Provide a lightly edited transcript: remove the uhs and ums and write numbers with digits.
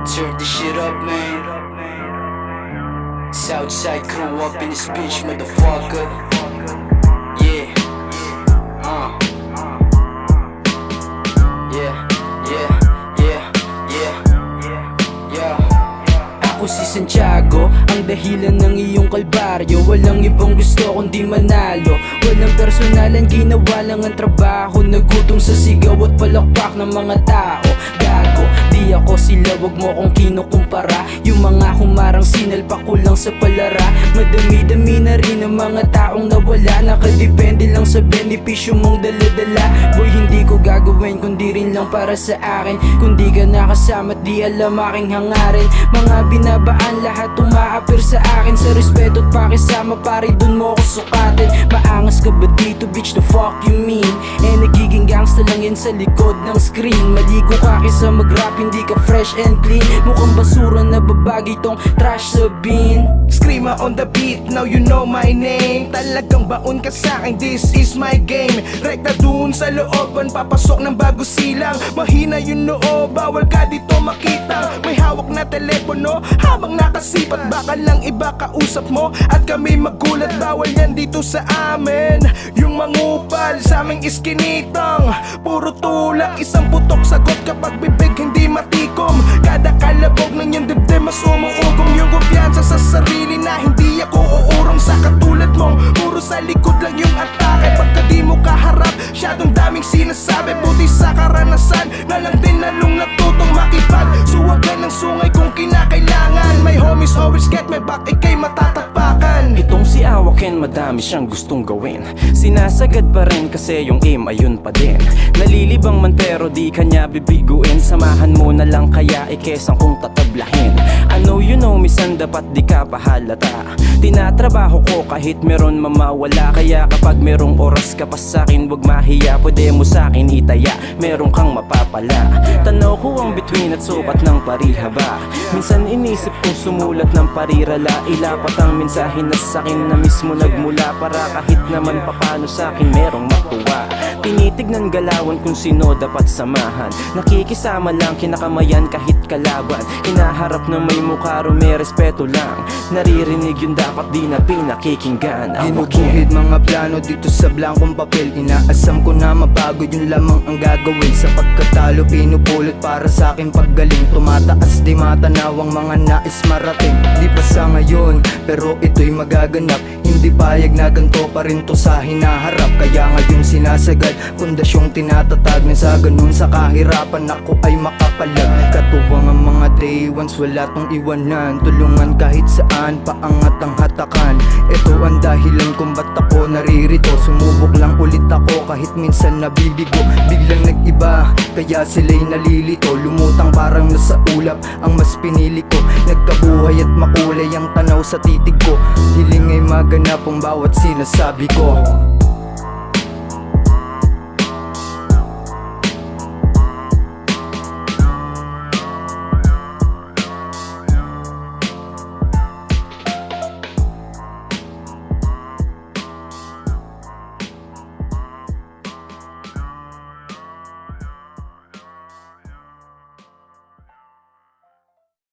Turn this shit up, man. Southside crew up in this bitch, motherfucker. Yeah. Ako si Santiago, ang dahilan ng iyong kalbaryo. Walang ibang gusto kundi manalo. Walang personalan, ginawa lang ang trabaho. Nagutom sa sigaw at palakpak ng mga tao. Gago, di ako sila, wag mo kong kinukumpara. Yung mga humarang sinalpak ko lang sa palara. Madami-dami na rin ang mga taong nawala. Nakadepende lang sa benepisyo mong daladala. Boy, hindi ko gagawin kundi rin lang para sa akin. Kung di ka nakasama, di alam aking hangarin. Mga binabaan, lahat umaapir sa akin. Sa respeto at pakisama, pare dun mo ako sukatin. Maangas ka ba dito, bitch, the fuck you mean? Nagiging gangsta lang yan sa likod ng screen. Maligo ka kisa mag-rap, hindi ka fresh and clean. Mukhang basura na babagi tong trash sa bin. Screamer on the beat, now you know my name. Talagang baon ka sa'kin, this is my game. Rekta dun sa looban, papasok ng bago silang. Mahina yung noo, bawal ka dito makita. May hawak na telepono, habang nakasipat. Baka lang iba kausap mo, at kami magulat. Bawal yan dito sa amin. Yung mangupal sa aming iskinitang puro tulak, isang putok sagot kapag bibig hindi matikom. Kada kalabog ng yung dibdib mas umuugong. Yung kumpiyansa sa sarili na hindi ako uurong sa katulad mong puro sa likod lang yung atake. Pagka di mo kaharap, syadong daming sinasabi. Buti sa karanasan na lang din lalong natutong makipag suwagan ng sungay kung kinakailangan. May homies always get my back, ikay matatakpakan. Itong si Awaken, madami siyang gustong gawin. Sinasagad pa rin kasi yung aim ayun pa din. Nalilibang man pero di kanya bibiguin. Samahan mo na lang kaya ikesang kung tatablahin. I know you know misan dapat di ka pahalata. Tinatrabaho ko kahit meron mamawala. Kaya kapag merong oras ka pa sa'kin, wag mahiya. Pwede mo sa'kin itaya, meron kang mapapala. Tanaw ko ang bituin at sukat ng parihaba. Minsan inisip kong sumulat ng parirala. Ilapat ang mensahe na sa'kin na mismo nagmula. Para kahit naman papano sa'kin merong matuwa. Tinitignan galawan kung sino dapat samahan. Nakikisama lang kinakamayan kahit kalaban. Hinaharap na may mukha may respeto lang. Naririnig yun dapat di na pinakikinggan. Ginuguhit mga plano dito sa blankong papel. Inaasam ko na mabago yun lamang ang gagawin. Sa pagkatalo pinupulot para sa akin paggaling. Tumataas di matanaw ang mga nais marating. Di pa sa ngayon pero ito'y magaganap. Hindi payag na ganito pa rin to sa hinaharap. Kaya ngayon sinasagad pundasyong tinatatag na sa ganun sa kahirapan ako ay makapalag. Katuwang ang mga day ones, wala tong iwanan. Tulungan kahit saan, paangat ang hatakan. Ito ang dahilan kung ba't ako naririto. Sumubok lang ulit ako kahit minsan nabibigo. Biglang nag-iba, kaya sila'y nalilito. Lumutang parang nasa ulap ang mas pinili ko. Nagkabuhay at makulay ang tanaw sa titig ko. Hiling ay maganap ang bawat sinasabi ko.